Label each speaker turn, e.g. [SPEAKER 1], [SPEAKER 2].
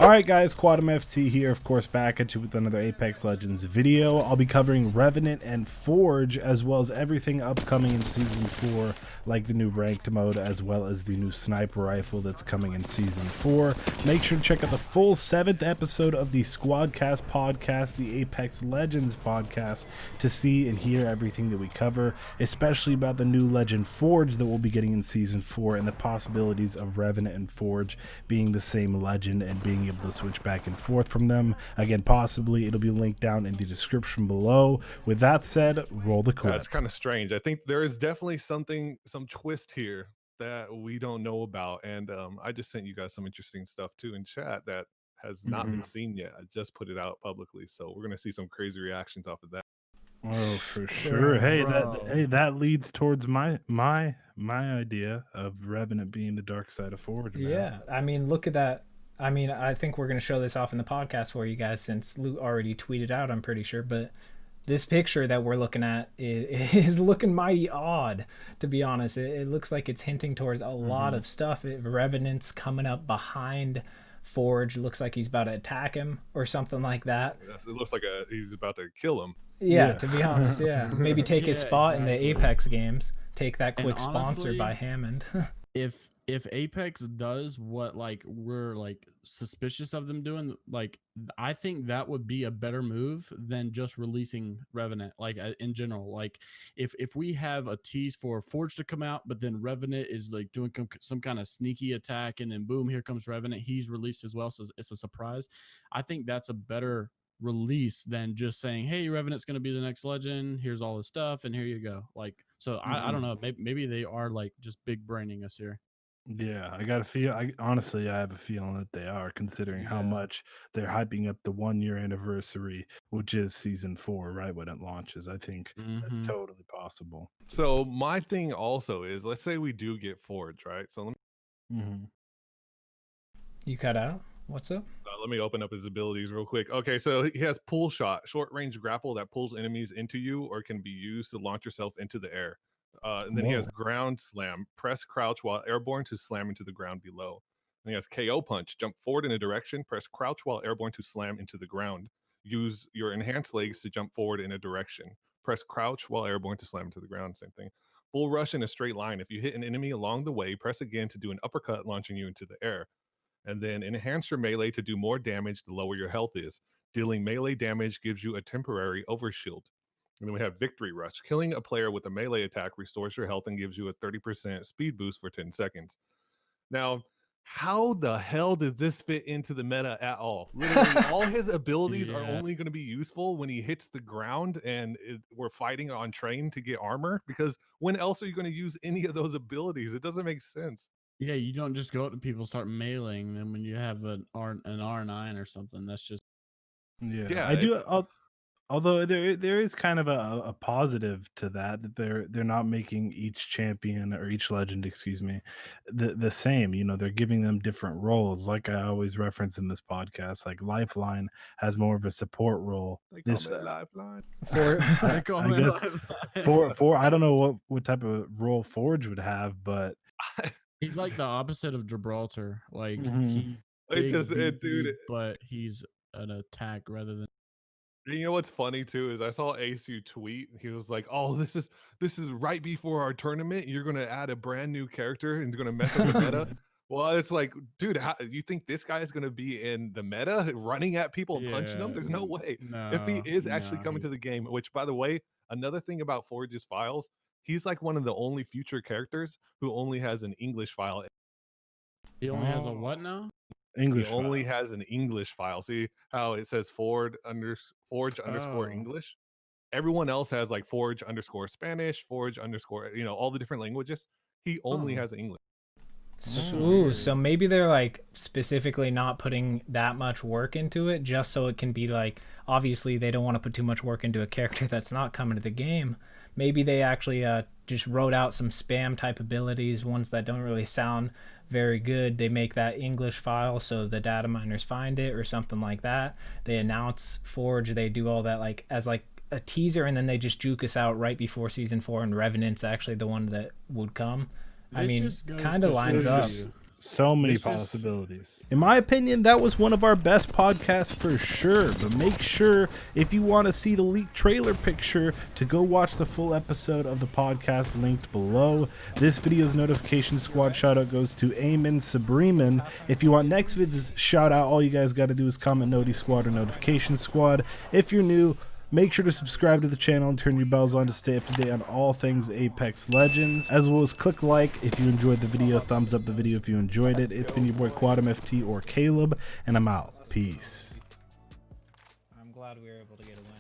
[SPEAKER 1] Alright guys, Quadmft here, of course, back at you with another Apex Legends video. I'll be covering Revenant and Forge, as well as everything upcoming in Season 4, like the new Ranked mode, as well as the new Sniper Rifle that's coming in Season 4. Make sure to check out the full 7th episode of the SquadCast podcast, the Apex Legends podcast, to see and hear everything that we cover, especially about the new Legend Forge that we'll be getting in Season 4, and the possibilities of Revenant and Forge being the same legend and being able to switch back and forth from them. Again, possibly it'll be linked down in the description below. With that said, roll the clip.
[SPEAKER 2] That's kind of strange. I think there is definitely some twist here that we don't know about, and I just sent you guys some interesting stuff too in chat that has not been seen yet. I just put it out publicly, so we're gonna see some crazy reactions off of that.
[SPEAKER 1] Oh, for sure. Hey, that leads towards my idea of Revenant being the dark side of Forge, man.
[SPEAKER 3] Yeah, I mean, look at that. I mean, I think we're going to show this off in the podcast for you guys since Luke already tweeted out, I'm pretty sure. But this picture that we're looking at is looking mighty odd, to be honest. It looks like it's hinting towards a lot of stuff. Revenant's coming up behind Forge. Looks like he's about to attack him or something like that.
[SPEAKER 2] It looks like he's about to kill him.
[SPEAKER 3] Yeah, to be honest, yeah. Maybe take his spot in the Apex games. Take that quick sponsor by Hammond.
[SPEAKER 4] If Apex does what we're suspicious of them doing, I think that would be a better move than just releasing Revenant in general. If we have a tease for Forge to come out, but then Revenant is doing some kind of sneaky attack, and then boom, here comes Revenant, he's released as well, so it's a surprise. I think that's a better release than just saying, hey, Revenant's going to be the next legend, here's all his stuff, and here you go. I don't know, maybe they are just big braining us here.
[SPEAKER 1] Yeah, I got a feel. Honestly, I have a feeling that they are, considering how much they're hyping up the 1-year anniversary, which is Season 4, right when it launches. I think that's totally possible.
[SPEAKER 2] So my thing also is, let's say we do get Forge, right? So let me.
[SPEAKER 3] You cut out. What's up?
[SPEAKER 2] Let me open up his abilities real quick. Okay, so he has pull shot, short range grapple that pulls enemies into you or can be used to launch yourself into the air. And then he has ground slam, press crouch while airborne to slam into the ground below. And he has KO punch, jump forward in a direction, press crouch while airborne to slam into the ground. Use your enhanced legs to jump forward in a direction. Press crouch while airborne to slam into the ground, same thing. Bull rush in a straight line. If you hit an enemy along the way, press again to do an uppercut launching you into the air. And then enhance your melee to do more damage the lower your health is. Dealing melee damage gives you a temporary overshield. And then we have Victory Rush. Killing a player with a melee attack restores your health and gives you a 30% speed boost for 10 seconds. Now, how the hell does this fit into the meta at all? Literally, all his abilities are only going to be useful when he hits the ground and we're fighting on train to get armor, because when else are you going to use any of those abilities? It doesn't make sense.
[SPEAKER 4] Yeah, you don't just go up to people, start meleeing them when you have an R9 or something. That's just
[SPEAKER 1] I do. Although there is kind of a positive to that they're not making each champion or each legend, excuse me, the same. You know, they're giving them different roles. Like I always reference in this podcast, like Lifeline has more of a support role.
[SPEAKER 2] Lifeline.
[SPEAKER 1] I guess for I don't know what type of role Forge would have, but
[SPEAKER 4] he's like the opposite of Gibraltar. But he's an attack rather than.
[SPEAKER 2] And you know what's funny too is I saw Asu tweet. He was like, "Oh, this is right before our tournament. You're gonna add a brand new character and you're gonna mess up the meta." Well, it's like, dude, you think this guy is gonna be in the meta, running at people and punching them? There's no way. If he is actually coming to the game, which, by the way, another thing about Forge's files, he's like one of the only future characters who only has an English file.
[SPEAKER 4] He only has a what now?
[SPEAKER 1] English.
[SPEAKER 2] He only has an English file. See how it says Forge underscore English? Everyone else has like Forge underscore Spanish, Forge underscore, all the different languages. He only has English.
[SPEAKER 3] So maybe they're specifically not putting that much work into it just so it can be obviously they don't want to put too much work into a character that's not coming to the game. Maybe they actually just wrote out some spam type abilities, ones that don't really sound very good. They make that English file so the data miners find it or something like that. They announce Forge, they do all that as a teaser, and then they just juke us out right before Season 4, and Revenant's actually the one that would come. I mean, kind of lines up.
[SPEAKER 1] So many
[SPEAKER 4] It's just-
[SPEAKER 1] possibilities. In my opinion, that was one of our best podcasts for sure. But make sure, if you want to see the leaked trailer picture, to go watch the full episode of the podcast linked below. This video's notification squad shout out goes to Eamon Sabreeman. If you want next vid's shout out, all you guys got to do is comment Noti Squad or Notification Squad. If you're new, make sure to subscribe to the channel and turn your bells on to stay up to date on all things Apex Legends, as well as click like if you enjoyed the video, thumbs up the video if you enjoyed it. It's been your boy Quadmft or Caleb, and I'm out. Peace.
[SPEAKER 3] I'm glad we were able to get a win.